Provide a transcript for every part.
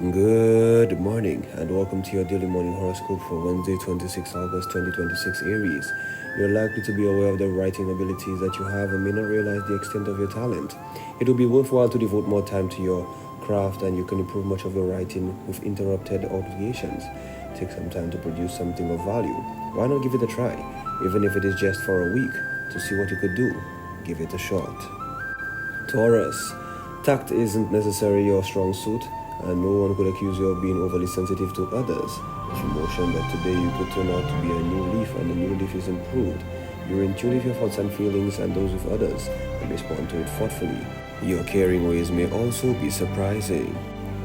Good morning and welcome to your daily morning horoscope for Wednesday, 26 August 2026 Aries. You're likely to be aware of the writing abilities that you have and may not realize the extent of your talent. It will be worthwhile to devote more time to your craft and you can improve much of your writing with interrupted obligations. Take some time to produce something of value. Why not give it a try, even if it is just for a week, to see what you could do? Give it a shot. Taurus, tact isn't necessarily your strong suit, and no one could accuse you of being overly sensitive to others. If you motion that today you could turn out to be a new leaf and the new leaf is improved, you're in tune with your thoughts and feelings and those with others and respond to it thoughtfully. Your caring ways may also be surprising.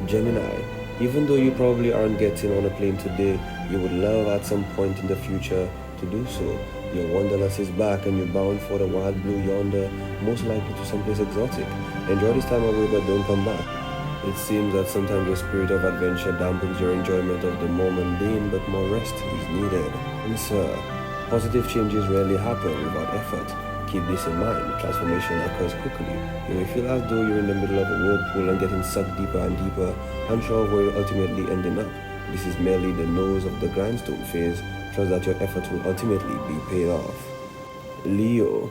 Gemini, even though you probably aren't getting on a plane today, you would love at some point in the future to do so. Your wanderlust is back and you're bound for the wild blue yonder, most likely to someplace exotic. Enjoy this time away but don't come back. It seems that sometimes the spirit of adventure dampens your enjoyment of the more mundane, but more rest is needed. Cancer, positive changes rarely happen without effort. Keep this in mind, transformation occurs quickly. You may feel as though you're in the middle of a whirlpool and getting sucked deeper and deeper, unsure of where you're ultimately ending up. This is merely the nose of the grindstone phase. Trust that your effort will ultimately be paid off. Leo,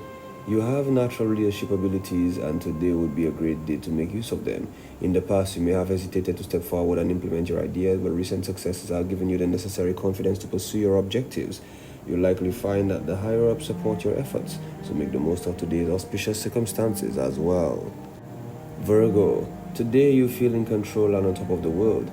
you have natural leadership abilities and today would be a great day to make use of them. In the past, you may have hesitated to step forward and implement your ideas, but recent successes have given you the necessary confidence to pursue your objectives. You'll likely find that the higher-ups support your efforts, so make the most of today's auspicious circumstances as well. Virgo, today you feel in control and on top of the world.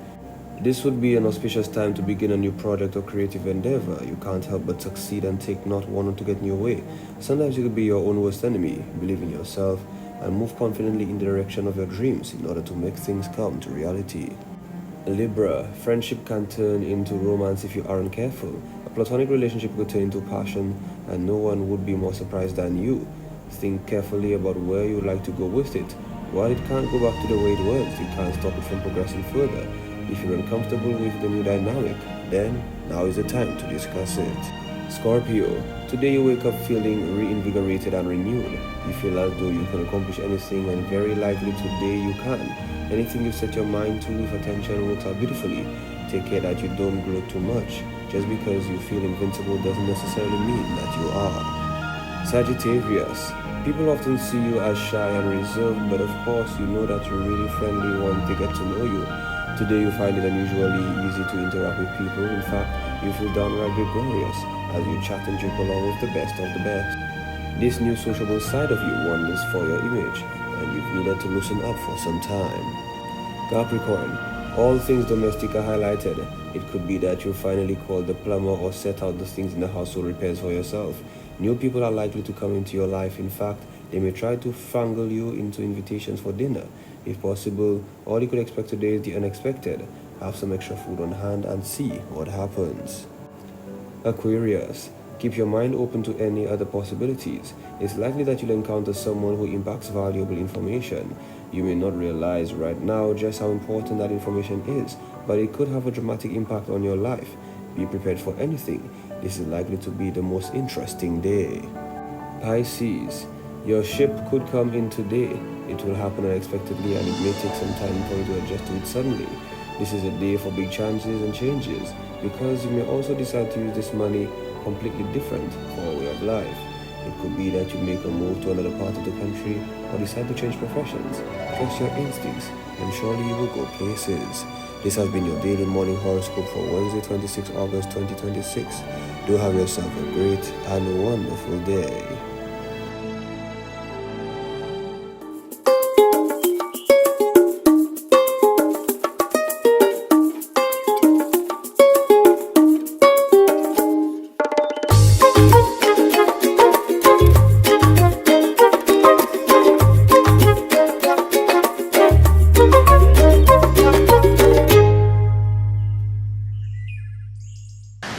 This would be an auspicious time to begin a new project or creative endeavor. You can't help but succeed and take not one to get in your way. Sometimes you could be your own worst enemy. Believe in yourself and move confidently in the direction of your dreams in order to make things come to reality. Libra, friendship can turn into romance if you aren't careful. A platonic relationship could turn into passion and no one would be more surprised than you. Think carefully about where you would like to go with it. While it can't go back to the way it was, you can't stop it from progressing further. If you're uncomfortable with the new dynamic, then now is the time to discuss it. Scorpio, today you wake up feeling reinvigorated and renewed. You feel as though you can accomplish anything and very likely today you can. Anything you set your mind to with attention works out beautifully. Take care that you don't glow too much. Just because you feel invincible doesn't necessarily mean that you are. Sagittarius, people often see you as shy and reserved, but of course you know that you're really friendly once they get to know you. Today you find it unusually easy to interact with people. In fact, you feel downright gregarious as you chat and joke along with the best of the best. This new sociable side of you wonders for your image, and you've needed to loosen up for some time. Capricorn, all things domestic are highlighted. It could be that you'll finally call the plumber or set out the things in the household repairs for yourself. New people are likely to come into your life. In fact, they may try to fangle you into invitations for dinner. If possible, all you could expect today is the unexpected. Have some extra food on hand and see what happens. Aquarius, keep your mind open to any other possibilities. It's likely that you'll encounter someone who impacts valuable information. You may not realize right now just how important that information is, but it could have a dramatic impact on your life. Be prepared for anything. This is likely to be the most interesting day. Pisces, your ship could come in today. It will happen unexpectedly and it may take some time for you to adjust to it suddenly. This is a day for big chances and changes because you may also decide to use this money completely different for a way of life. It could be that you make a move to another part of the country or decide to change professions. Trust your instincts and surely you will go places. This has been your daily morning horoscope for Wednesday, 26 August 2026. Do have yourself a great and wonderful day.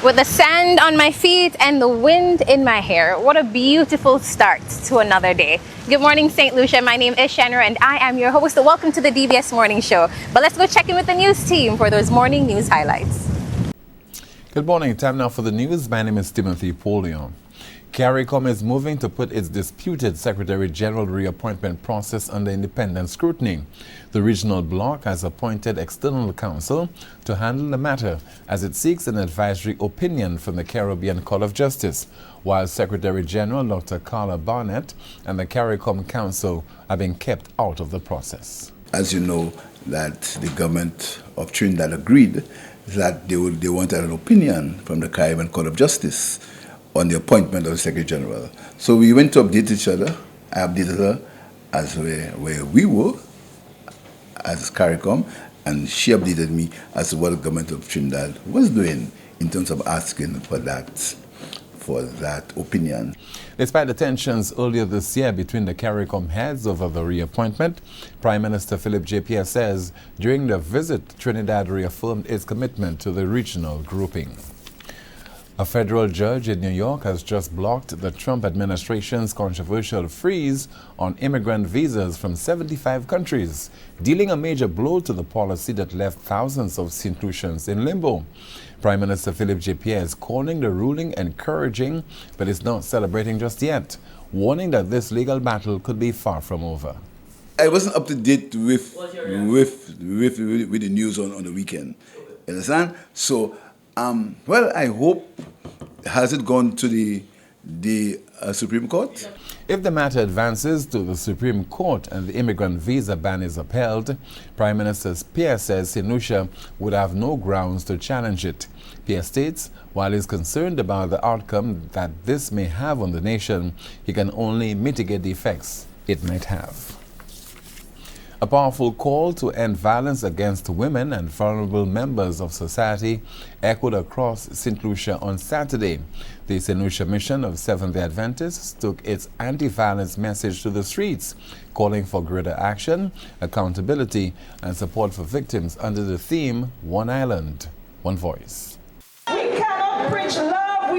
With the sand on my feet and the wind in my hair, what a beautiful start to another day. Good morning, St. Lucia. My name is Shanra and I am your host. Welcome to the DBS Morning Show. But let's go check in with the news team for those morning news highlights. Good morning. Time now for the news. My name is Timothy Paulion. CARICOM is moving to put its disputed Secretary General reappointment process under independent scrutiny. The regional bloc has appointed external counsel to handle the matter as it seeks an advisory opinion from the Caribbean Court of Justice, while Secretary General Dr. Carla Barnett and the CARICOM Council are being kept out of the process. As you know, that the government of Trinidad agreed that they wanted an opinion from the Caribbean Court of Justice on the appointment of the Secretary General. So we went to update each other. I updated her as where we were as CARICOM, and she updated me as to what the government of Trinidad was doing in terms of asking for that opinion. Despite the tensions earlier this year between the CARICOM heads over the reappointment, Prime Minister Philip J. Pierce says during the visit, Trinidad reaffirmed its commitment to the regional grouping. A federal judge in New York has just blocked the Trump administration's controversial freeze on immigrant visas from 75 countries, dealing a major blow to the policy that left thousands of St. Lucians in limbo. Prime Minister Philip J. Pierce calling the ruling encouraging, but is not celebrating just yet, warning that this legal battle could be far from over. I wasn't up to date with the news on the weekend. You understand? So, well, I hope, has it gone to the Supreme Court? If the matter advances to the Supreme Court and the immigrant visa ban is upheld, Prime Minister Pierce says St. Lucia would have no grounds to challenge it. Pierce states, while he is concerned about the outcome that this may have on the nation, he can only mitigate the effects it might have. A powerful call to end violence against women and vulnerable members of society echoed across St. Lucia on Saturday. The St. Lucia Mission of Seventh-day Adventists took its anti-violence message to the streets, calling for greater action, accountability, and support for victims under the theme One Island, One Voice. We cannot preach love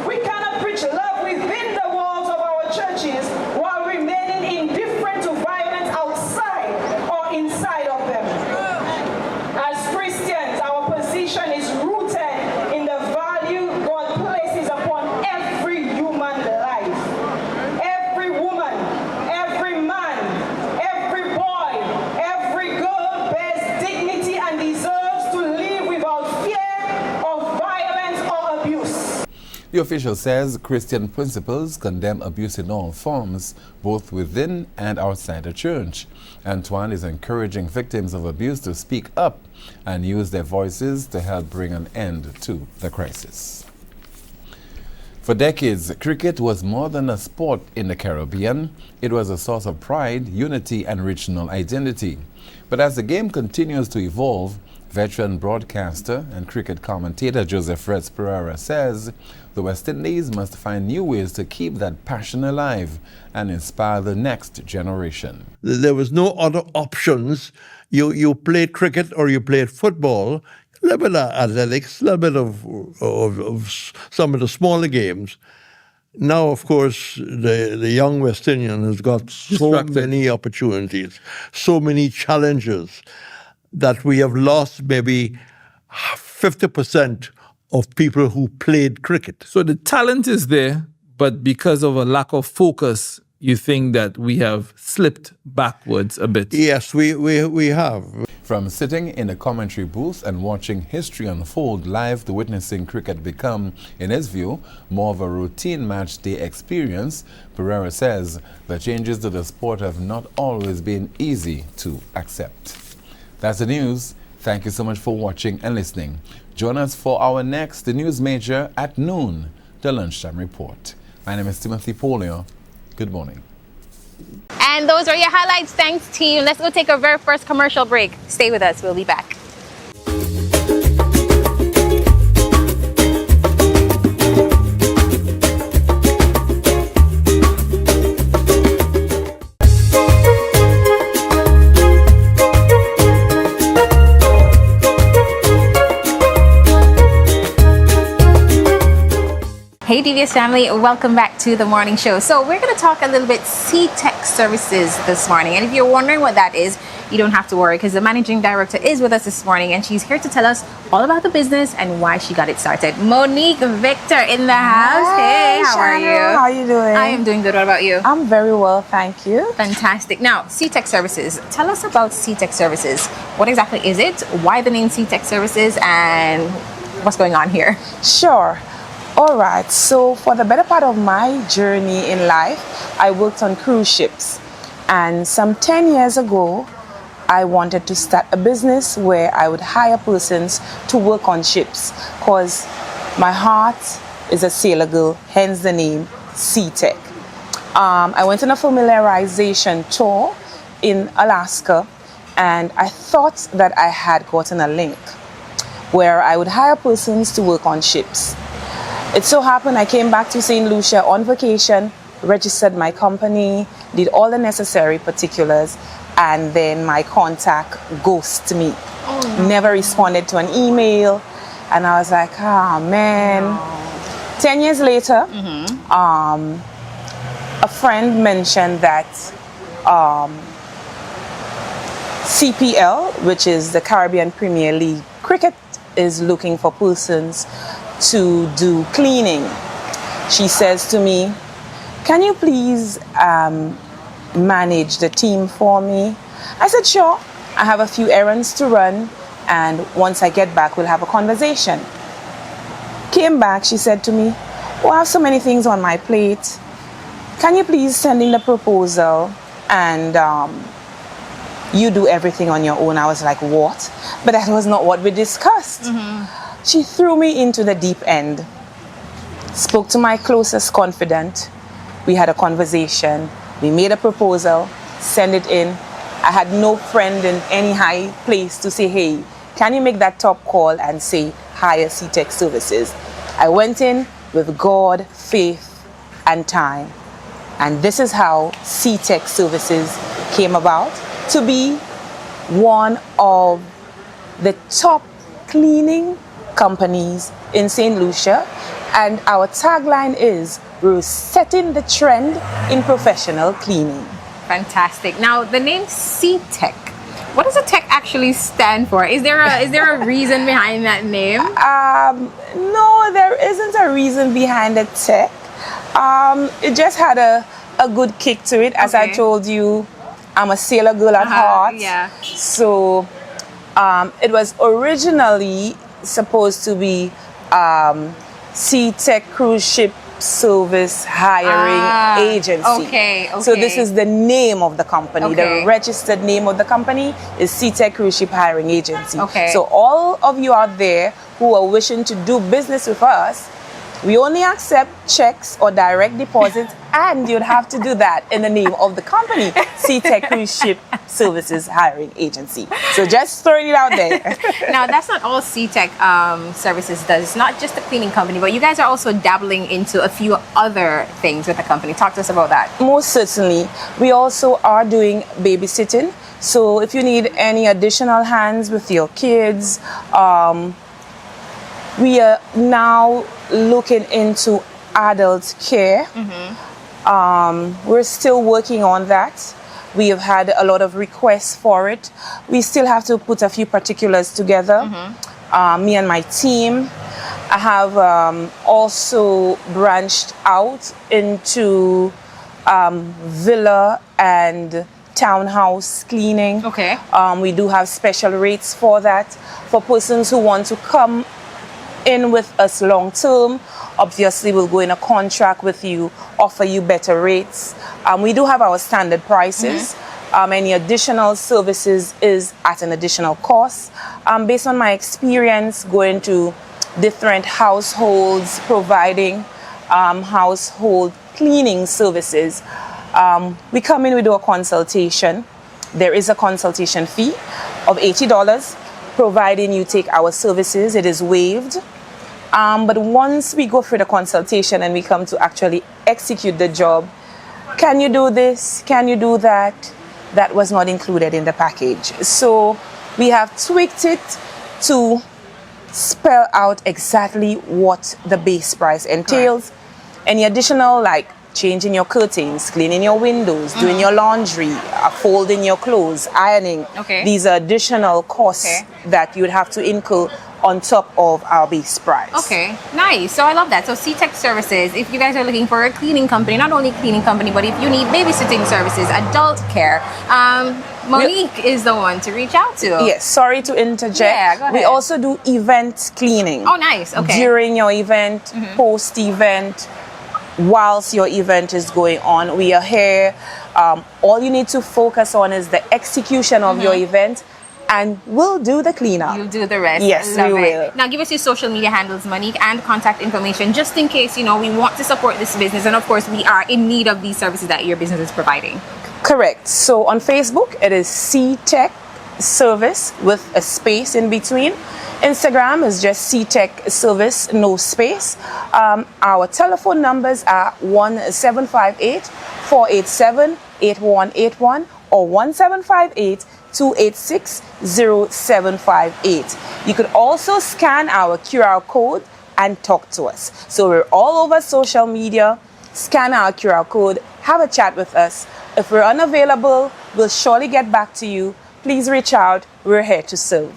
we cannot preach love within the walls of our churches while remaining indifferent to violence outside or inside of them. As Christians, our position is rooted in the value God places upon every human life. Every woman, every man, every boy, every girl bears dignity and deserves to live without fear of violence or abuse. The official says Christian principles condemn abuse in all forms, both within and outside the church. Antoine is encouraging victims of abuse to speak up and use their voices to help bring an end to the crisis. For decades, cricket was more than a sport in the Caribbean. It was a source of pride, unity, and regional identity. But as the game continues to evolve, veteran broadcaster and cricket commentator Joseph Retz Pereira says the West Indies must find new ways to keep that passion alive and inspire the next generation. There was no other options. You played cricket or you played football, a little bit of athletics, a little bit of some of the smaller games. Now, of course, the young West Indian has got so many opportunities, so many challenges, that we have lost maybe 50% of people who played cricket. So the talent is there, but because of a lack of focus, you think that we have slipped backwards a bit? Yes, we have. From sitting in a commentary booth and watching history unfold live to witnessing cricket become, in his view, more of a routine match day experience, Pereira says the changes to the sport have not always been easy to accept. That's the news. Thank you so much for watching and listening. Join us for our next The News Major at noon, the Lunchtime Report. My name is Timothy Polio. Good morning. And those are your highlights. Thanks, team. Let's go take our very first commercial break. Stay with us. We'll be back. Hey DVS family, welcome back to the morning show. So we're going to talk a little bit C-Tech services this morning. And if you're wondering what that is, you don't have to worry because the managing director is with us this morning and she's here to tell us all about the business and why she got it started. Monique Victor in the house. Hey, how are you? How are you doing? I am doing good. What about you? I'm very well, thank you. Fantastic. Now, C-Tech Services. Tell us about C-Tech Services. What exactly is it? Why the name C-Tech Services? And what's going on here? Sure. All right. So for the better part of my journey in life, I worked on cruise ships. And some 10 years ago, I wanted to start a business where I would hire persons to work on ships because my heart is a sailor girl, hence the name C-Tech. I went on a familiarization tour in Alaska and I thought that I had gotten a link where I would hire persons to work on ships. It so happened I came back to St. Lucia on vacation, registered my company, did all the necessary particulars, and then my contact ghosted me. Never responded to an email, and I was like, oh man. 10 years later, a friend mentioned that CPL, which is the Caribbean Premier League cricket, is looking for persons to do cleaning. She says to me, can you please manage the team for me? I said, sure. I have a few errands to run, and once I get back, we'll have a conversation. Came back, she said to me, oh, I have so many things on my plate. Can you please send in the proposal and you do everything on your own? I was like, what? But that was not what we discussed. She threw me into the deep end. Spoke to my closest confidant. We had a conversation. We made a proposal, sent it in. I had no friend in any high place to say, hey, can you make that top call and say, hire C-Tech Services? I went in with God, faith, and time. And this is how C-Tech Services came about to be one of the top cleaning companies in St. Lucia. And our tagline is, we're setting the trend in professional cleaning. Fantastic. Now, the name C-Tech, what does the tech actually stand for? Is there a reason behind that name? No, there isn't a reason behind the tech. It just had a good kick to it. As I told you, I'm a sailor girl at heart. Yeah. So it was originally supposed to be C-Tech Cruise Ship Service Hiring Agency. Okay. So this is the name of the company. The registered name of the company is C-Tech Cruise Ship Hiring Agency. So all of you out there who are wishing to do business with us, we only accept checks or direct deposits, and you'd have to do that in the name of the company, C-Tech Cruise Ship Services Hiring Agency. So just throwing it out there. Now, that's not all C-Tech Services does. It's not just a cleaning company, but you guys are also dabbling into a few other things with the company. Talk to us about that. Most certainly. We also are doing babysitting. So if you need any additional hands with your kids, we are now looking into adult care. We're still working on that. We have had a lot of requests for it. We still have to put a few particulars together. Me and my team. I have also branched out into villa and townhouse cleaning. We do have special rates for that. For persons who want to come in with us long term, obviously we'll go in a contract with you, offer you better rates. We do have our standard prices. Any additional services is at an additional cost. Based on my experience going to different households providing household cleaning services, we come in, we do a consultation. There is a consultation fee of $80. Providing you take our services, it is waived. But once we go through the consultation and we come to actually execute the job, can you do this? Can you do that? That was not included in the package. So we have tweaked it to spell out exactly what the base price entails. Any additional like changing your curtains, cleaning your windows, doing your laundry, folding your clothes, ironing. Okay. These are additional costs that you would have to incur on top of our base price. Okay, nice. So I love that. So C-Tech Services, if you guys are looking for a cleaning company, not only cleaning company, but if you need babysitting services, adult care, Monique is the one to reach out to. Yes, sorry to interject. Yeah, go ahead. We also do event cleaning. Oh, nice. Okay. During your event, post-event, whilst your event is going on, we are here. All you need to focus on is the execution of your event, and we'll do the cleanup. You'll do the rest. Yes, Love we it. will. Now give us your social media handles, Monique, and contact information, just in case, you know, we want to support this business, and of course we are in need of these services that your business is providing. Correct. So on Facebook, it is C-Tech Service with a space in between. Instagram is just C-Tech Service, no space. Our telephone numbers are 1758-487-8181 or 1758-286-0758. You could also scan our QR code and talk to us. So we're all over social media. Scan our QR code, have a chat with us. If we're unavailable, we'll surely get back to you. Please reach out. We're here to serve.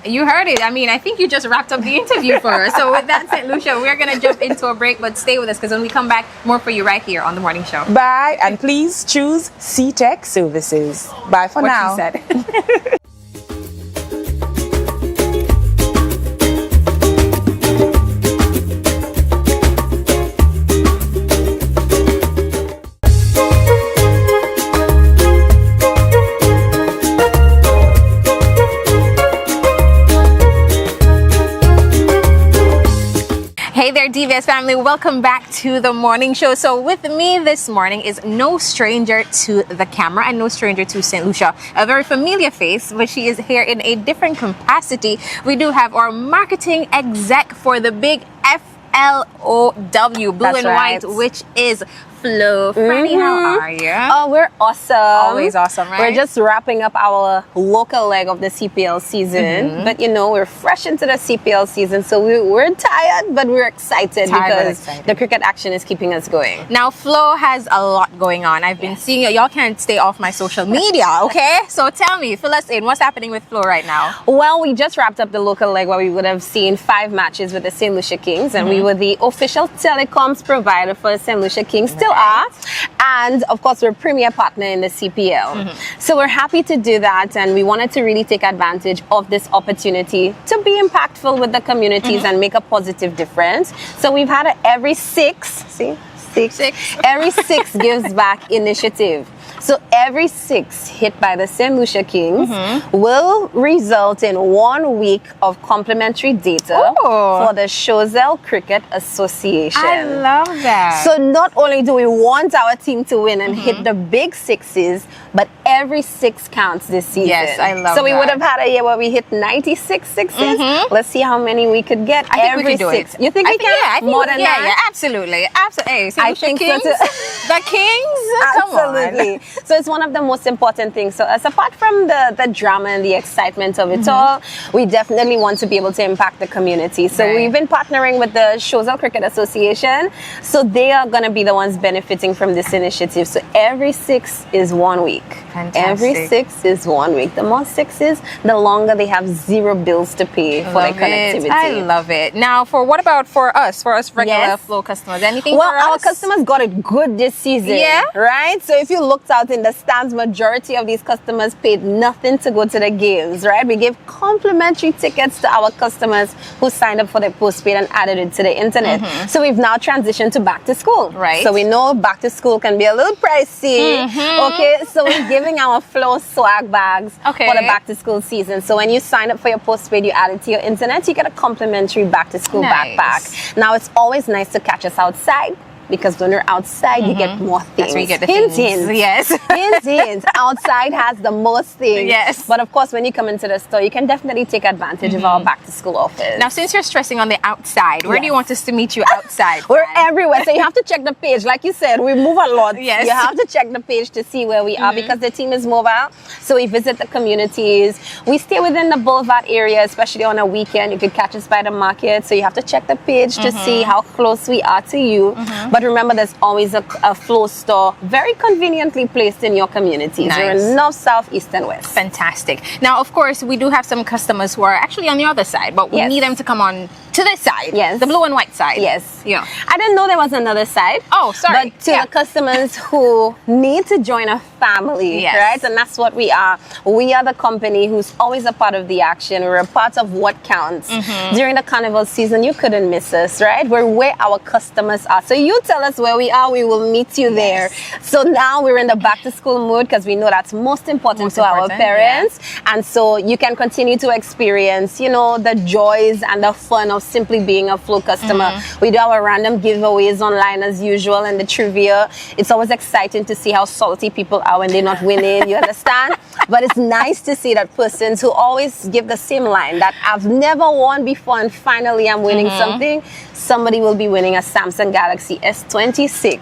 You heard it. I mean, I think you just wrapped up the interview for us. So with that said, Lucia, we're going to jump into a break, but stay with us because when we come back, more for you right here on The Morning Show. Bye, and please choose C-Tech Services. Bye for now. What she said. Hey there, DVS family. Welcome back to The Morning Show. So with me this morning is no stranger to the camera and no stranger to St. Lucia. A very familiar face, but she is here in a different capacity. We do have our marketing exec for the big FLOW, Blue That's and right. White, which is Flo. Franny, how are you? Oh, we're awesome. Always awesome, right? We're just wrapping up our local leg of the CPL season. But you know, we're fresh into the CPL season, so we're tired, but we're excited because the cricket action is keeping us going. Now, Flo has a lot going on. I've been seeing it. Y'all can't stay off my social media, okay? So tell me, fill us in. What's happening with Flo right now? Well, we just wrapped up the local leg where we would have seen 5 matches with the St. Lucia Kings, and we were the official telecoms provider for St. Lucia Kings, still are. And of course, we're a premier partner in the CPL. So we're happy to do that, and we wanted to really take advantage of this opportunity to be impactful with the communities and make a positive difference. So we've had a every six every 6 gives back initiative. So every 6 hit by the St. Lucia Kings will result in 1 week of complimentary data for the Choiseul Cricket Association. I love that. So not only do we want our team to win and hit the big 6s, but every 6 counts this season. Yes, I love So we that. would have had a year where we hit 96 sixes. Let's see how many we could get. I think every we could do 6. it. You think we can? Yeah, I think more than that? Yeah, absolutely. Absolutely. Hey, St. I Lucia think so Kings? too. The Kings? Come on. Absolutely. So it's one of the most important things. So as apart from the drama and the excitement of it all, we definitely want to be able to impact the community. So we've been partnering with the Choiseul Cricket Association. So they are going to be the ones benefiting from this initiative. So every 6 is 1 week. Fantastic. Every 6 is 1 week. The more 6s, the longer they have 0 bills to pay for their connectivity. I love it. Now, what about for us regular Flo customers? Anything well, for us? our customers got it good this season. Yeah. Right? So if you looked out in the stands, majority of these customers paid nothing to go to the games, right? We gave complimentary tickets to our customers who signed up for their postpaid and added it to the internet. So we've now transitioned to back to school. Right. So we know back to school can be a little pricey. Okay. So we're giving our Flo swag bags for the back to school season. So when you sign up for your postpaid, you add it to your internet, you get a complimentary back to school backpack. Now it's always nice to catch us outside, because when you're outside, you get more things. That's where you get the hint, things. hint. Yes. Hint, hint. Outside has the most things. Yes. But of course, when you come into the store, you can definitely take advantage of our back to school offers. Now, since you're stressing on the outside, where do you want us to meet you outside? We're everywhere. So you have to check the page. Like you said, we move a lot. Yes. You have to check the page to see where we are because the team is mobile. So we visit the communities. We stay within the boulevard area, especially on a weekend. You could catch us by the market. So you have to check the page to see how close we are to you. But But remember, there's always a flow store very conveniently placed in your communities. Nice. You're in north, south, east, and west. Fantastic. Now, of course, we do have some customers who are actually on the other side, but we Yes. need them to come on to this side. Yes. The blue and white side. Yes. Yeah. I didn't know there was another side. Oh, sorry. But to Yeah. the customers who need to join a family, Yes. right? And that's what we are. We are the company who's always a part of the action. We're a part of what counts. During the carnival season, you couldn't miss us, right? We're where our customers are. So you tell us where we are, we will meet you there. So now we're in the back to school mood because we know that's most important to our parents. And so you can continue to experience, you know, the joys and the fun of simply being a Flow customer. We do our random giveaways online as usual and the trivia. It's always exciting to see how salty people are when they're not winning, you understand? But it's nice to see that persons who always give the same line that I've never won before and finally I'm winning something. Somebody will be winning a Samsung Galaxy S26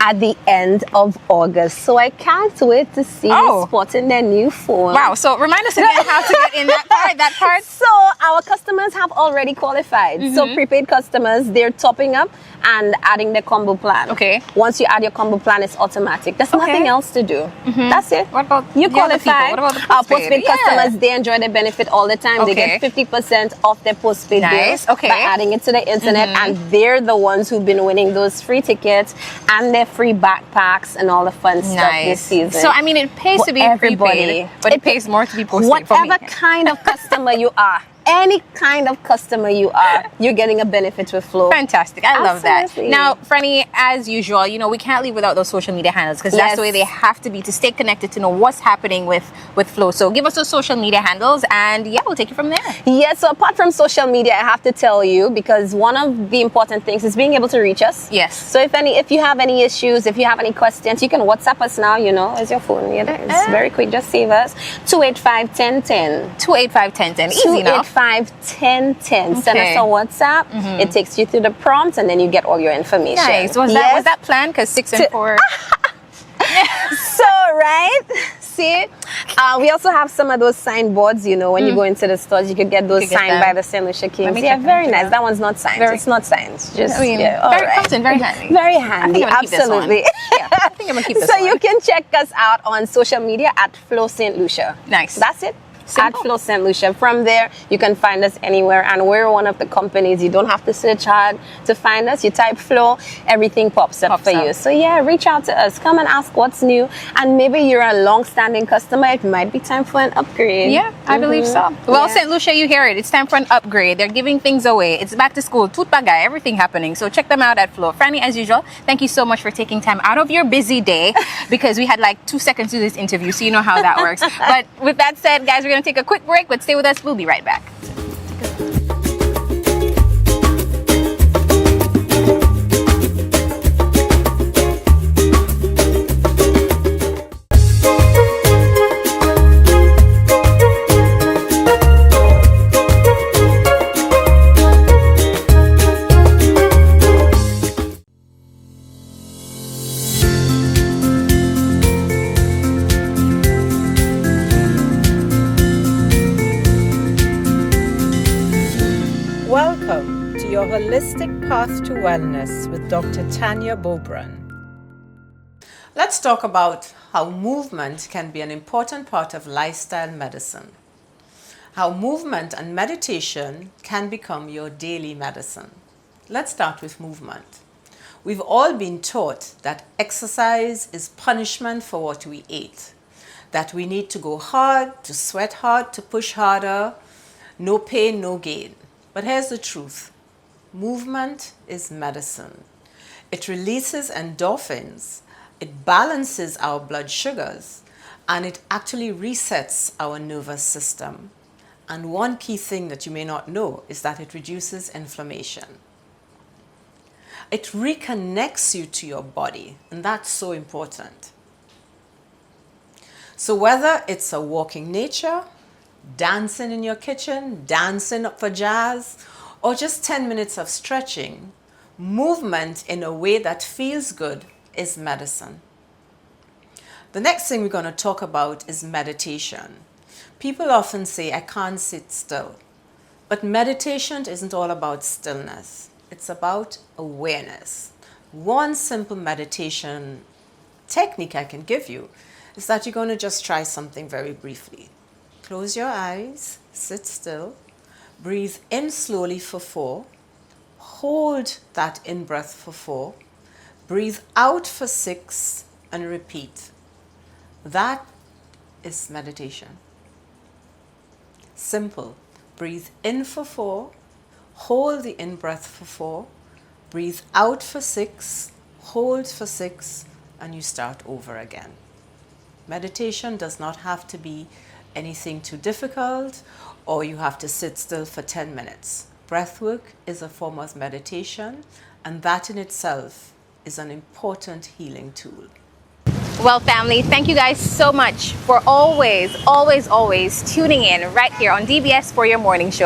at the end of August. So I can't wait to see you sporting their new phone. Wow. So remind us again how to get in that part. So our customers have already qualified. So prepaid customers, they're topping up and adding the combo plan. Okay. Once you add your combo plan, it's automatic. There's nothing else to do. That's it. What about you the other people? qualify? What about the Our postpaid? postpaid customers, they enjoy the benefit all the time. They Okay. get 50% off their postpaid Nice. bill Okay. by adding it to the internet, and they're the ones who've been winning those free tickets and their free backpacks and all the fun stuff this season. So I mean, it pays to be prepaid, but it pays more to be postpaid for me. Whatever kind of customer you are, any kind of customer you are, you're getting a benefit with Flow. Fantastic. I love that. Absolutely. Now, Franny, as usual, you know, we can't leave without those social media handles because that's the way they have to be to stay connected to know what's happening with Flow. So give us those social media handles and yeah, we'll take it from there. Yes, so apart from social media, I have to tell you, because one of the important things is being able to reach us. Yes. So if you have any issues, if you have any questions, you can WhatsApp us now, you know, as your phone. You know, it's very quick, just save us. 285-1010. 285-1010. Easy enough. 285-1010. Send us a WhatsApp. It takes you through the prompt and then you get all your information. Nice. Was that planned? Because 6 and 4. So, right? See, we also have some of those signboards, you know, when you go into the stores, you could get those signed by the St. Lucia Kings. Yeah, very nice. That one's not signed. It's not signed. Just, I mean, very content, very handy. Very handy, I think I'm gonna absolutely. Keep this one. Yeah, I think I'm going to keep this So one. you can check us out on social media at Flow St. Lucia. Nice. That's it. Simple. At Flow St. Lucia. From there, you can find us anywhere, and we're one of the companies. You don't have to search hard to find us. You type Flow, everything pops up for you. So yeah, reach out to us. Come and ask what's new, and maybe you're a long-standing customer. It might be time for an upgrade. Yeah, I believe so. Well, St. Lucia, you hear it. It's time for an upgrade. They're giving things away. It's back to school, tooth bagay, everything happening. So check them out at Flow. Franny, as usual, thank you so much for taking time out of your busy day because we had like 2 seconds to this interview, so you know how that works. But with that said, guys, we're going to take a quick break, but stay with us. We'll be right back. Welcome to your Holistic Path to Wellness with Dr. Tanya Bobran. Let's talk about how movement can be an important part of lifestyle medicine. How movement and meditation can become your daily medicine. Let's start with movement. We've all been taught that exercise is punishment for what we ate. That we need to go hard, to sweat hard, to push harder. No pain, no gain. But here's the truth. Movement is medicine. It releases endorphins, it balances our blood sugars, and it actually resets our nervous system. And one key thing that you may not know is that it reduces inflammation. It reconnects you to your body, and that's so important. So whether it's a walking nature, dancing in your kitchen, dancing up for jazz, or just 10 minutes of stretching, movement in a way that feels good is medicine. The next thing we're going to talk about is meditation. People often say, I can't sit still. But meditation isn't all about stillness. It's about awareness. One simple meditation technique I can give you is that you're going to just try something very briefly. Close your eyes, sit still, breathe in slowly for 4, hold that in breath for 4, breathe out for 6, and repeat. That is meditation. Simple. Breathe in for 4, hold the in breath for 4, breathe out for 6, hold for 6, and you start over again. Meditation does not have to be anything too difficult, or you have to sit still for 10 minutes. Breathwork is a form of meditation, and that in itself is an important healing tool. Well, family, thank you guys so much for always tuning in right here on DBS for your morning show.